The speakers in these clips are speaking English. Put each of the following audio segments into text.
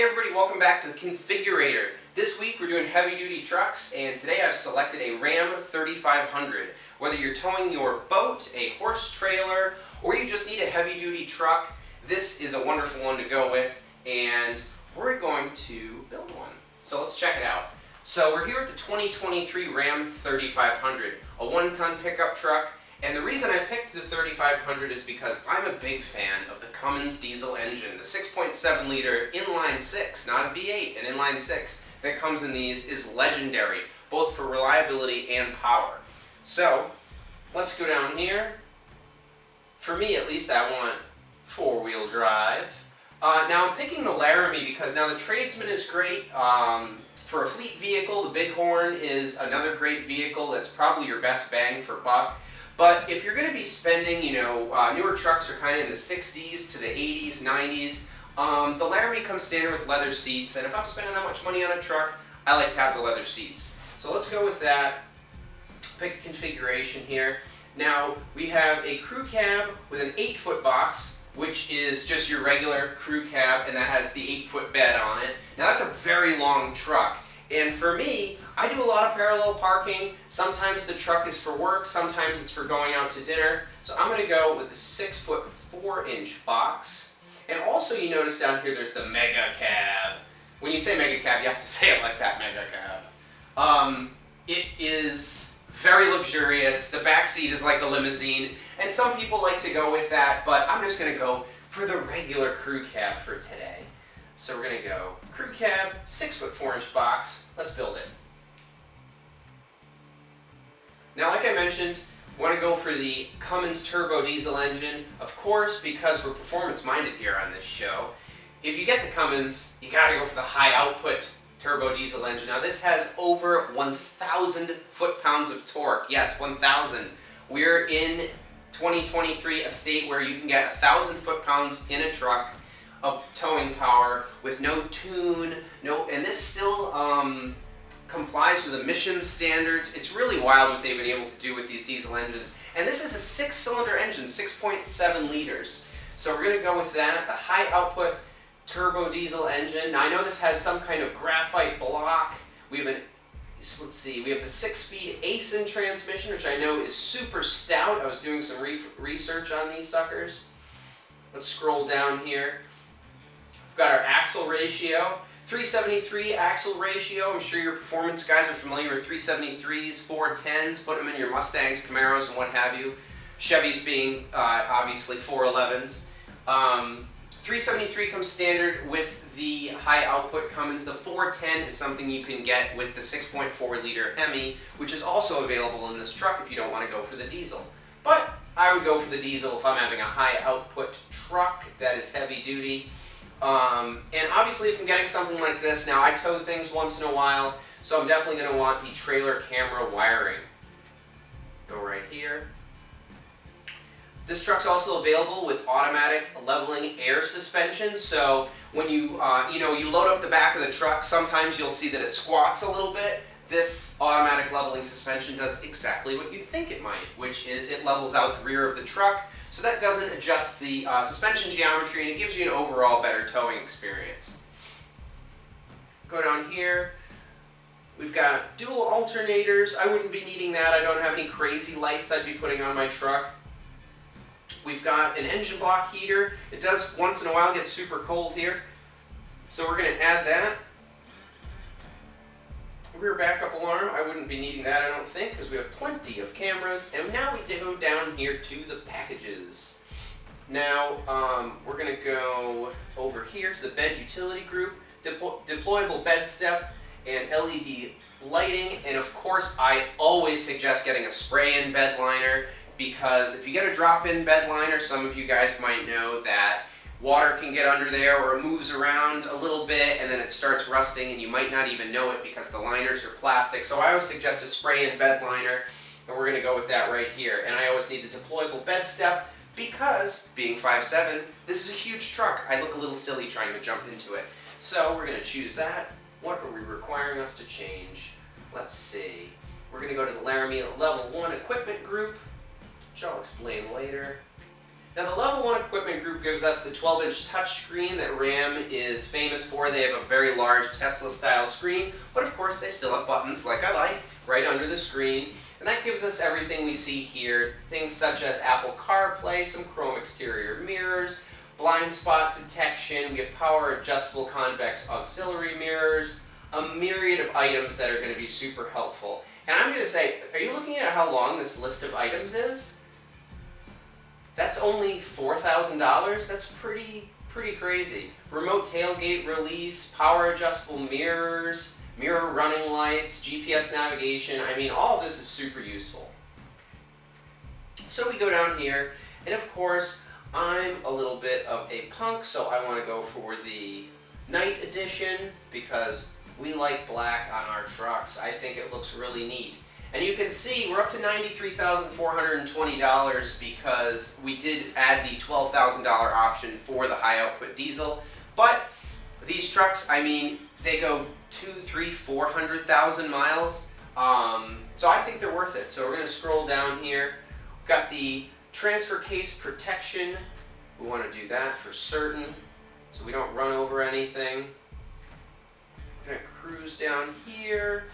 everybody, welcome back to the Configurator. This week we're doing heavy duty trucks, and today I've selected a Ram 3500. Whether you're towing your boat, a horse trailer, or you just need a heavy duty truck, this is a wonderful one to go with, and we're going to build one. So let's check it out. So we're here with the 2023 Ram 3500, a 1-ton pickup truck. And the reason I picked the 3500 is because I'm a big fan of the Cummins diesel engine. The 6.7 liter inline 6, not a V8, an inline 6 that comes in these is legendary, both for reliability and power. So let's go down here. For me at least, I want 4-wheel drive. Now I'm picking the Laramie because now the Tradesman is great. For a fleet vehicle, the Bighorn is another great vehicle that's probably your best bang for buck. But if you're going to be spending, newer trucks are kind of in the 60s to the 80s, 90s. The Laramie comes standard with leather seats, and if I'm spending that much money on a truck, I like to have the leather seats. So let's go with that. Pick a configuration here. Now we have a crew cab with an 8-foot box, which is just your regular crew cab, and that has the 8-foot bed on it. Now that's a very long truck. And for me, I do a lot of parallel parking. Sometimes the truck is for work, sometimes it's for going out to dinner. So I'm going to go with the 6-foot 4-inch box. And also you notice down here there's the Mega Cab. When you say Mega Cab, you have to say it like that, Mega Cab. It is very luxurious. The back seat is like a limousine. And some people like to go with that, but I'm just going to go for the regular crew cab for today. So we're going to go crew cab, 6-foot 4-inch box. Let's build it. Now, like I mentioned, I want to go for the Cummins turbo diesel engine, of course, because we're performance-minded here on this show. If you get the Cummins, you got to go for the high-output turbo diesel engine. Now, this has over 1,000 foot-pounds of torque. Yes, 1,000. We're in 2023, a state where you can get 1,000 foot-pounds in a truck of towing power with no tune, and this still complies with emissions standards. It's really wild what they've been able to do with these diesel engines. And this is a 6-cylinder engine, 6.7 liters. So we're going to go with that, the high output turbo diesel engine. Now I know this has some kind of graphite block. We have we have the 6-speed Aisin transmission, which I know is super stout. I was doing some research on these suckers. Let's scroll down here. We've got our axle ratio, 373 axle ratio. I'm sure your performance guys are familiar with 373s, 410s, put them in your Mustangs, Camaros, and what have you. Chevys being obviously 411s. 373 comes standard with the high output Cummins. The 410 is something you can get with the 6.4 liter Hemi, which is also available in this truck if you don't want to go for the diesel. But I would go for the diesel if I'm having a high output truck that is heavy duty. And obviously if I'm getting something like this, now I tow things once in a while, so I'm definitely going to want the trailer camera wiring. Go right here. This truck's also available with automatic leveling air suspension, so when you load up the back of the truck, sometimes you'll see that it squats a little bit. This automatic leveling suspension does exactly what you think it might, which is it levels out the rear of the truck, so that doesn't adjust the suspension geometry, and it gives you an overall better towing experience. Go down here. We've got dual alternators. I wouldn't be needing that. I don't have any crazy lights I'd be putting on my truck. We've got an engine block heater. It does once in a while get super cold here, so we're going to add that. Rear backup alarm, I wouldn't be needing that, I don't think, because we have plenty of cameras. And now we go down here to the packages. Now, we're going to go over here to the bed utility group, deployable bed step, and LED lighting. And of course, I always suggest getting a spray-in bed liner, because if you get a drop-in bed liner, some of you guys might know that water can get under there, or it moves around a little bit and then it starts rusting and you might not even know it because the liners are plastic. So I always suggest a spray-in bed liner, and we're going to go with that right here. And I always need the deployable bed step because, being 5'7", this is a huge truck. I look a little silly trying to jump into it. So we're going to choose that. What are we requiring us to change? Let's see. We're going to go to the Laramie Level 1 equipment group, which I'll explain later. Now the Level 1 equipment group gives us the 12-inch touchscreen that Ram is famous for. They have a very large Tesla-style screen, but of course they still have buttons like I like right under the screen. And that gives us everything we see here, things such as Apple CarPlay, some chrome exterior mirrors, blind spot detection, we have power adjustable convex auxiliary mirrors, a myriad of items that are going to be super helpful. And I'm going to say, are you looking at how long this list of items is? That's only $4,000. That's pretty crazy. Remote tailgate release, power adjustable mirrors, mirror running lights, GPS navigation. I mean, all of this is super useful. So we go down here, and of course, I'm a little bit of a punk, so I want to go for the night edition because we like black on our trucks. I think it looks really neat. And you can see we're up to $93,420 because we did add the $12,000 option for the high output diesel. But these trucks, I mean, they go 200,000, 300,000, 400,000 miles. So I think they're worth it. So we're going to scroll down here. We've got the transfer case protection. We want to do that for certain so we don't run over anything. We're going to cruise down here.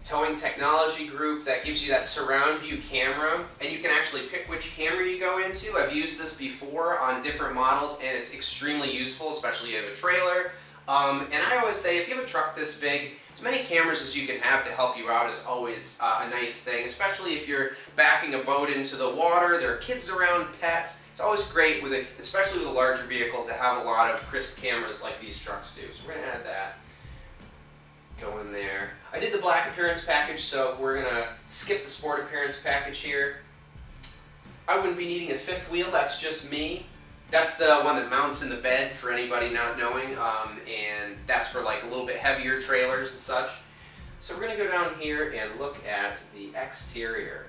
Towing technology group, that gives you that surround view camera, and you can actually pick which camera you go into. I've used this before on different models and it's extremely useful, especially if you have a trailer. And I always say if you have a truck this big, as many cameras as you can have to help you out is always a nice thing, especially if you're backing a boat into the water, there are kids around, pets. It's always great, especially with a larger vehicle, to have a lot of crisp cameras like these trucks do. So we're going to add that. Go in there. I did the black appearance package, so we're going to skip the sport appearance package here. I wouldn't be needing a fifth wheel, that's just me. That's the one that mounts in the bed for anybody not knowing, and that's for like a little bit heavier trailers and such. So we're going to go down here and look at the exterior.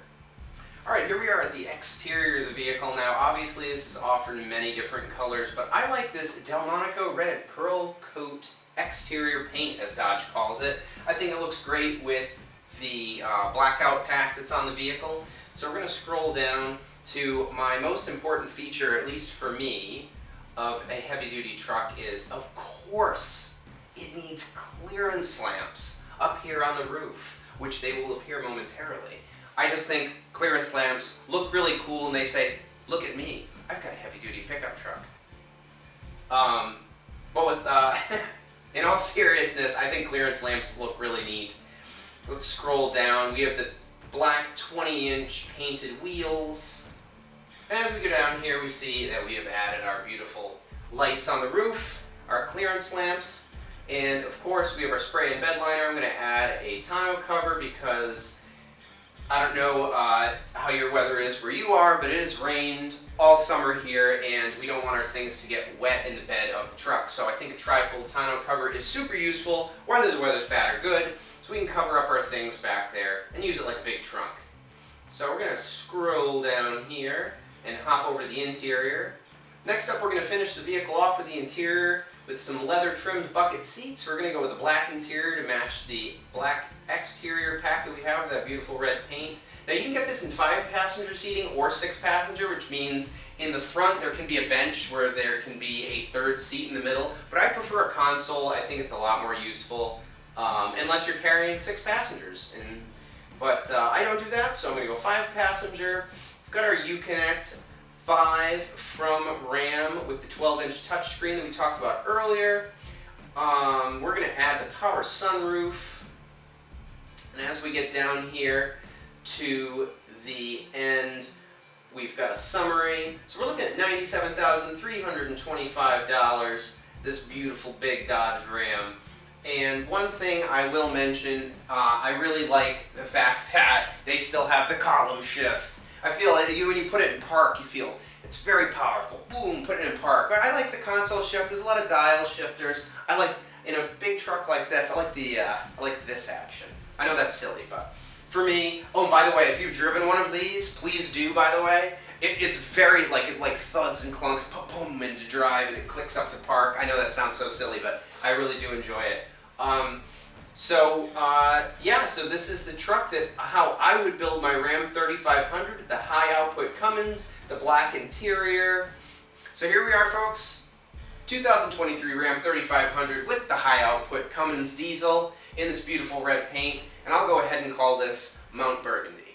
Alright, here we are at the exterior of the vehicle. Now obviously this is offered in many different colors, but I like this Delmonico Red Pearl Coat exterior paint, as Dodge calls it. I think it looks great with the blackout pack that's on the vehicle. So we're going to scroll down to my most important feature, at least for me, of a heavy-duty truck is, of course, it needs clearance lamps up here on the roof, which they will appear momentarily. I just think clearance lamps look really cool, and they say, look at me, I've got a heavy-duty pickup truck. But with in all seriousness, I think clearance lamps look really neat. Let's scroll down. We have the black 20-inch painted wheels. And as we go down here, we see that we have added our beautiful lights on the roof, our clearance lamps, and of course we have our spray and bed liner. I'm going to add a tonneau cover because I don't know how your weather is where you are, but it has rained all summer here, and we don't want our things to get wet in the bed of the truck. So I think a tri-fold tonneau cover is super useful, whether the weather's bad or good, so we can cover up our things back there and use it like a big trunk. So we're going to scroll down here and hop over to the interior. Next up, we're going to finish the vehicle off with the interior with some leather-trimmed bucket seats. We're going to go with a black interior to match the black exterior pack that we have with that beautiful red paint. Now you can get this in 5-passenger seating or 6-passenger, which means in the front there can be a bench where there can be a third seat in the middle, but I prefer a console. I think it's a lot more useful, unless you're carrying 6 passengers. But I don't do that, so I'm going to go 5-passenger. We've got our Uconnect 5 from Ram with the 12-inch touchscreen that we talked about earlier. We're going to add the power sunroof. And as we get down here to the end, we've got a summary. So we're looking at $97,325, this beautiful big Dodge Ram. And one thing I will mention, I really like the fact that they still have the column shift. I feel like when you put it in park, you feel it's very powerful. Boom, put it in park. But I like the console shift. There's a lot of dial shifters. I like, in a big truck like this, I like this action. I know that's silly, but for me, oh, and by the way, if you've driven one of these, please do, by the way. It's very, it thuds and clunks, boom, into drive, and it clicks up to park. I know that sounds so silly, but I really do enjoy it. So yeah, so this is the truck that how I would build my Ram 3500, the high output Cummins, the black interior. So here we are, folks, 2023 Ram 3500 with the high output Cummins diesel in this beautiful red paint, and I'll go ahead and call this Mount Burgundy.